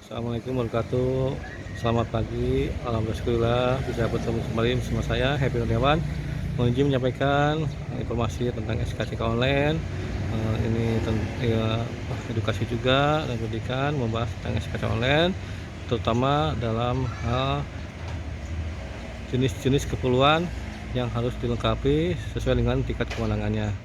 Assalamualaikum warahmatullahi wabarakatuh. Selamat pagi, alhamdulillah bisa bertemu kembali bersama saya Happy Kurniawan. Mohon izin menyampaikan informasi tentang SKCK online. Ini ya, edukasi juga dan pendidikan membahas tentang SKCK online, terutama dalam hal jenis-jenis keperluan yang harus dilengkapi sesuai dengan tingkat kewenangannya.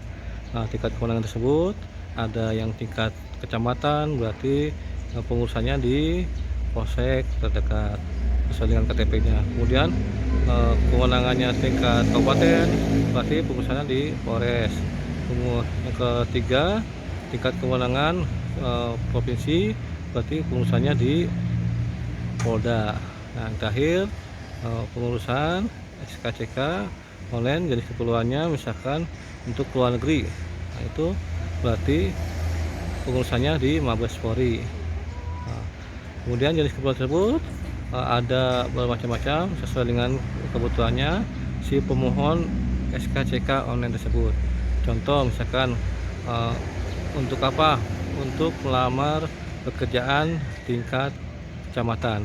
Nah, tingkat kewenangan tersebut ada yang tingkat kecamatan, berarti pengurusannya di polsek terdekat sesuai dengan KTP-nya. Kemudian kewenangannya tingkat kabupaten, berarti pengurusannya di Polres. Yang ketiga, tingkat kewenangan provinsi, berarti pengurusannya di Polda. Nah, yang terakhir pengurusan SKCK online jenis keperluannya misalkan untuk luar negeri. Nah, itu berarti pengurusannya di Mabes Polri. Nah, kemudian jenis keperluan tersebut ada bermacam-macam sesuai dengan kebutuhannya si pemohon SKCK online tersebut. Contoh misalkan untuk apa? Untuk melamar pekerjaan tingkat kecamatan.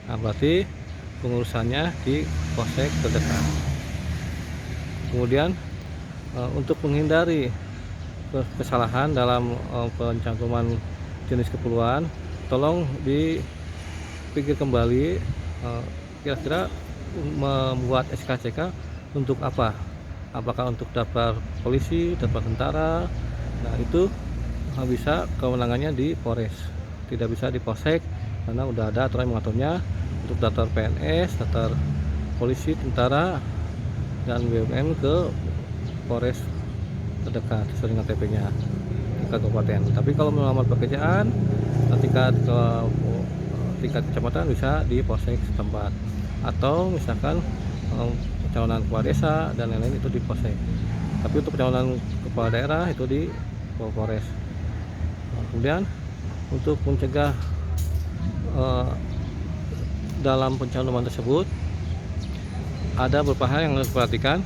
Nah, berarti pengurusannya di polsek terdekat. Kemudian untuk menghindari kesalahan dalam pencantuman jenis keperluan, tolong dipikir kembali kira-kira membuat SKCK untuk apa? Apakah untuk daftar polisi, daftar tentara? Nah, itu bisa kewenangannya di Polres, tidak bisa di polsek karena udah ada aturan yang mengaturnya untuk daftar PNS, daftar polisi, tentara, dan BUMN ke Polres terdekat sesuai dengan KTP-nya tingkat kabupaten. Tapi kalau melamar pekerjaan tingkat kecamatan bisa di polsek setempat, atau misalkan pencalonan kepala desa dan lain-lain itu di polsek. Tapi untuk pencalonan kepala daerah itu di Polres. Kemudian untuk mencegah dalam pencalonan tersebut ada beberapa hal yang harus diperhatikan,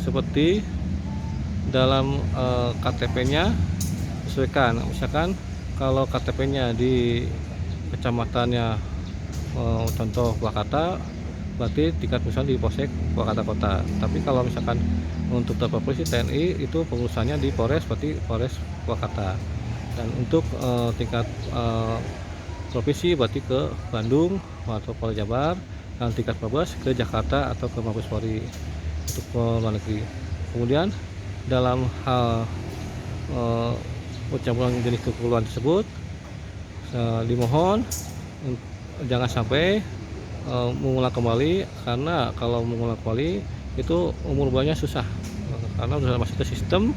seperti dalam KTP-nya sesuaikan. Misalkan kalau KTP-nya di kecamatannya contoh Purwakarta, berarti tingkat misalnya di polsek Purwakarta Kota. Tapi kalau misalkan untuk daftar polisi TNI itu pengurusannya di Polres, berarti Polres Purwakarta. Dan untuk tingkat provinsi berarti ke Bandung atau Polda Jabar, dan tingkat Mabes ke Jakarta atau ke Mabes Polri untuk luar negeri. Kemudian dalam hal pencampuran jenis keperluan tersebut dimohon jangan sampai mengulang kembali, karena kalau mengulang kembali itu umur banyak susah, karena sudah masuk ke sistem.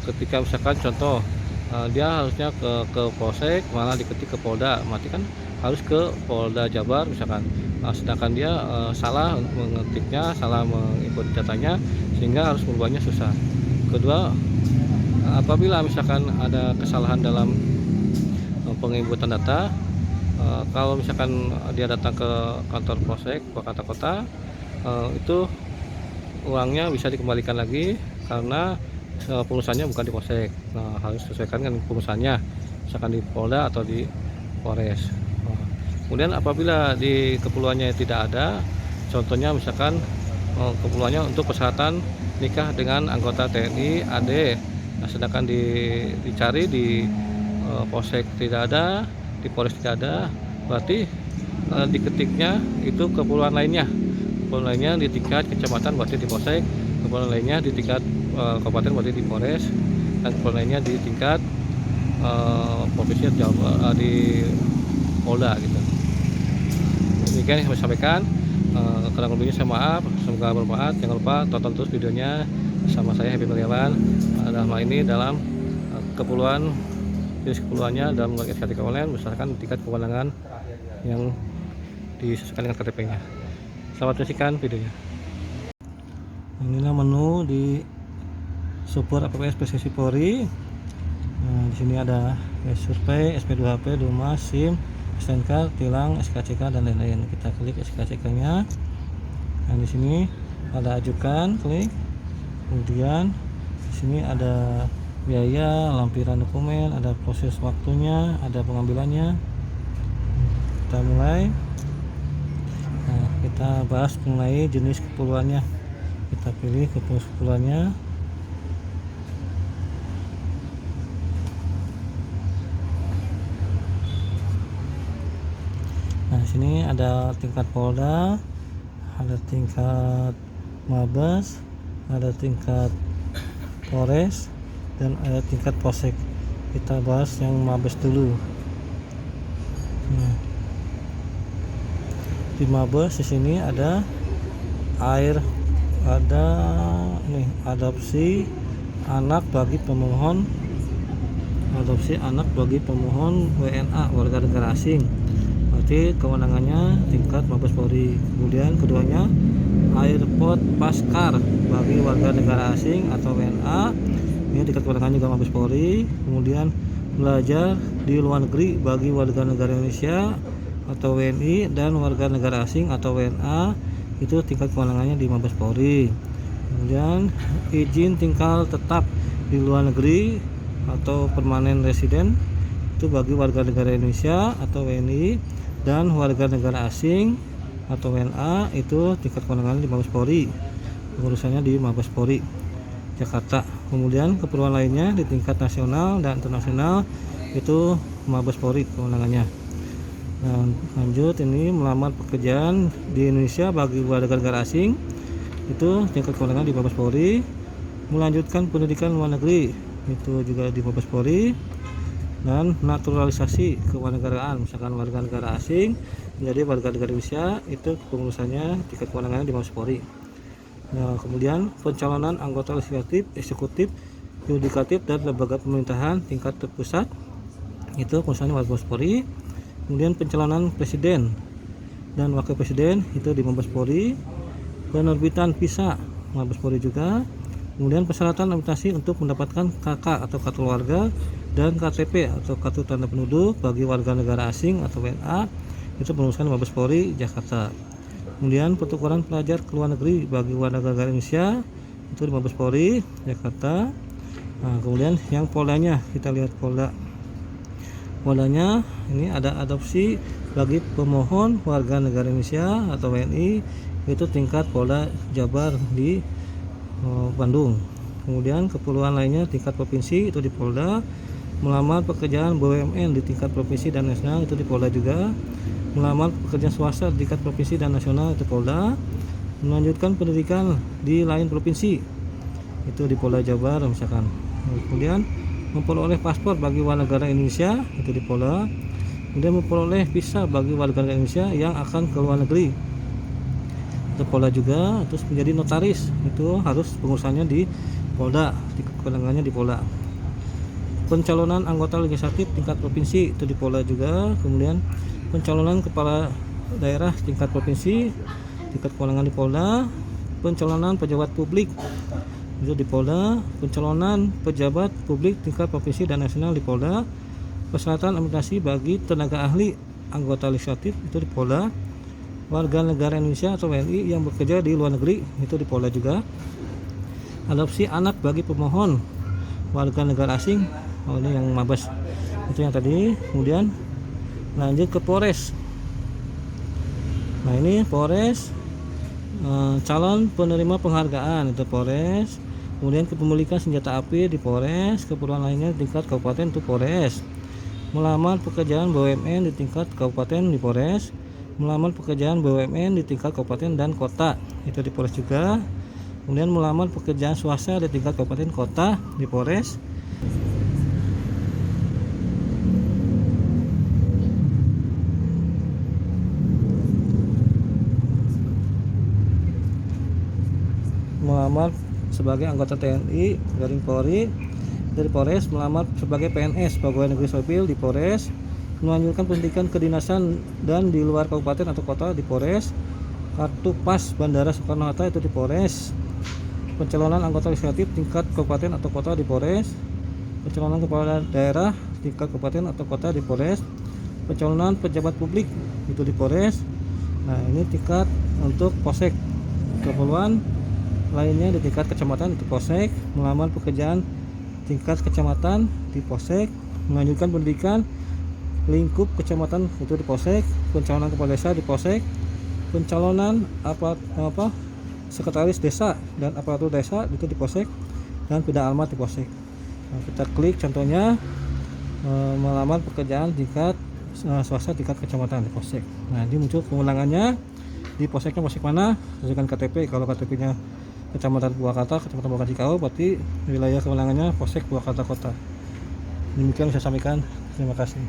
Ketika misalkan contoh dia harusnya ke polsek, malah diketik ke Polda, mati kan harus ke Polda Jabar misalkan. Sedangkan dia salah mengetiknya, salah menginput datanya, sehingga harus merubahnya susah. Kedua, apabila misalkan ada kesalahan dalam penginputan data, kalau misalkan dia datang ke kantor polsek Purwakarta Kota, itu uangnya bisa dikembalikan lagi karena pengurusannya bukan di polsek. Nah, harus sesuaikan dengan pengurusannya, misalkan di Polda atau di Polres. Kemudian apabila di keperluannya tidak ada, contohnya misalkan keperluannya untuk persyaratan nikah dengan anggota TNI AD, nah, sedangkan dicari di polsek tidak ada, di Polres tidak ada, berarti diketiknya itu keperluan lainnya. Keperluan lainnya di tingkat kecamatan berarti di polsek, keperluan lainnya di tingkat kabupaten berarti di Polres, dan keperluan lainnya di tingkat provinsi di Polda gitu. Demikian yang saya sampaikan. Kurang lebihnya saya maaf, semoga bermanfaat. Jangan lupa tonton terus videonya sama saya Happy Kurniawan. Dalam hal ini dalam keperluan jenis keperluannya dalam SKCK online berdasarkan tingkat kewenangan yang disesuaikan dengan KTP-nya. Selamat menyaksikan videonya. Inilah menu di support APPS PSSI Polri. Nah, di sini ada survei, SP2HP, Dumas, SIM, STNK, tilang, SKCK, dan lain-lain. Kita klik SKCK-nya. Nah, di sini ada ajukan, klik. Kemudian di sini ada biaya, lampiran dokumen, ada proses waktunya, ada pengambilannya. kita mulai. Nah, kita bahas mengenai jenis keperluannya. Kita pilih keperluannya. Nah, sini ada tingkat Polda, ada tingkat Mabes, ada tingkat Polres, dan ada tingkat Polsek. Kita bahas yang Mabes dulu. Nah, di Mabes di sini ada adopsi anak bagi pemohon WNA warga negara asing. Berarti kewenangannya tingkat Mabes Polri. Kemudian keduanya airport paskar bagi warga negara asing atau WNA, ini tingkat kewenangannya juga Mabes Polri. Kemudian belajar di luar negeri bagi warga negara Indonesia atau WNI dan warga negara asing atau WNA, itu tingkat kewenangannya di Mabes Polri. Kemudian izin tinggal tetap di luar negeri atau permanen residen itu bagi warga negara Indonesia atau WNI dan warga negara asing atau WNA, itu tingkat kewenangan di Mabes Polri, pengurusannya di Mabes Polri Jakarta. Kemudian keperluan lainnya di tingkat nasional dan internasional itu Mabes Polri kewenangannya. Nah, lanjut, ini melamar pekerjaan di Indonesia bagi warga negara asing, itu tingkat kewenangan di Mabes Polri. Melanjutkan pendidikan luar negeri itu juga di Mabes Polri. Dan naturalisasi kewarganegaraan, misalkan warga negara asing menjadi warga negara Indonesia, itu pengurusannya tingkat kewenangannya di Mabes Polri. Nah, kemudian pencalonan anggota legislatif, eksekutif, yudikatif dan lembaga pemerintahan tingkat terpusat, itu pengurusannya Mabes Polri. Kemudian pencalonan presiden dan wakil presiden itu di Mabes Polri. Penerbitan visa Mabes Polri juga. Kemudian persyaratan administrasi untuk mendapatkan KK atau kartu keluarga dan KTP atau kartu tanda penduduk bagi warga negara asing atau WNA, itu pengurusan Mabes Polri Jakarta. Kemudian pertukaran pelajar ke luar negeri bagi warga negara Indonesia, itu di Mabes Polri Jakarta. Nah, kemudian yang Poldanya, kita lihat Poldanya ini ada adopsi bagi pemohon warga negara Indonesia atau WNI, itu tingkat Polda Jabar di Bandung. Kemudian keperluan lainnya tingkat provinsi itu di Polda. Melamar pekerjaan BUMN di tingkat provinsi dan nasional itu di Polda juga. Melamar pekerjaan swasta di tingkat provinsi dan nasional itu Polda. Melanjutkan pendidikan di lain provinsi itu di Polda Jabar misalkan. Kemudian memperoleh paspor bagi warga negara Indonesia itu di Polda. Kemudian memperoleh visa bagi warga negara Indonesia yang akan ke luar negeri itu Polda juga. Terus menjadi notaris itu harus pengurusannya di Polda, kewenangannya di Polda. Pencalonan anggota legislatif tingkat provinsi itu di Polda juga. Kemudian pencalonan kepala daerah tingkat provinsi, tingkat kewenangan di Polda. Pencalonan pejabat publik itu di Polda. Pencalonan pejabat publik tingkat provinsi dan nasional di Polda. Persyaratan administrasi bagi tenaga ahli anggota legislatif itu di Polda. Warga negara Indonesia atau WNI yang bekerja di luar negeri itu di Polda juga. Adopsi anak bagi pemohon warga negara asing, ini yang Mabes, itu yang tadi. Kemudian lanjut ke Polres. Nah, ini Polres, calon penerima penghargaan itu Polres. Kemudian kepemilikan senjata api di Polres. Keperluan lainnya di tingkat kabupaten itu Polres. Melamar pekerjaan BUMN di tingkat kabupaten di Polres. Melamar pekerjaan BUMN di tingkat kabupaten dan kota itu di Polres juga. Kemudian melamar pekerjaan swasta di tingkat kabupaten kota di Polres. Melamar sebagai anggota TNI Garing Polri dari Polres. Melamar sebagai PNS pegawai negeri sipil di Polres. Melanjutkan pendidikan kedinasan dan di luar kabupaten atau kota di Polres. Kartu pas Bandara Soekarno-Hatta itu di Polres. Pencalonan anggota legislatif tingkat kabupaten atau kota di Polres. Pencalonan kepala daerah tingkat kabupaten atau kota di Polres. Pencalonan pejabat publik itu di Polres. Nah, ini tingkat untuk Polsek. Keperluan lainnya di tingkat kecamatan itu Polsek. Melamar pekerjaan tingkat kecamatan di Polsek. Melanjutkan pendidikan lingkup kecamatan itu di Polsek, pencalonan kepala desa di Polsek, pencalonan sekretaris desa dan aparatur desa itu di Polsek, dan pindah alamat di Polsek. Nah, kita klik contohnya melamar pekerjaan tingkat swasta tingkat kecamatan di Polsek. Nah, ini muncul kewenangannya di Polseknya Polsek mana sesuaikan KTP. Kalau KTP-nya Kecamatan Purwakarta, Kecamatan Purwakarta, berarti wilayah kewenangannya Polsek Purwakarta Kota. Demikian saya sampaikan. Terima kasih.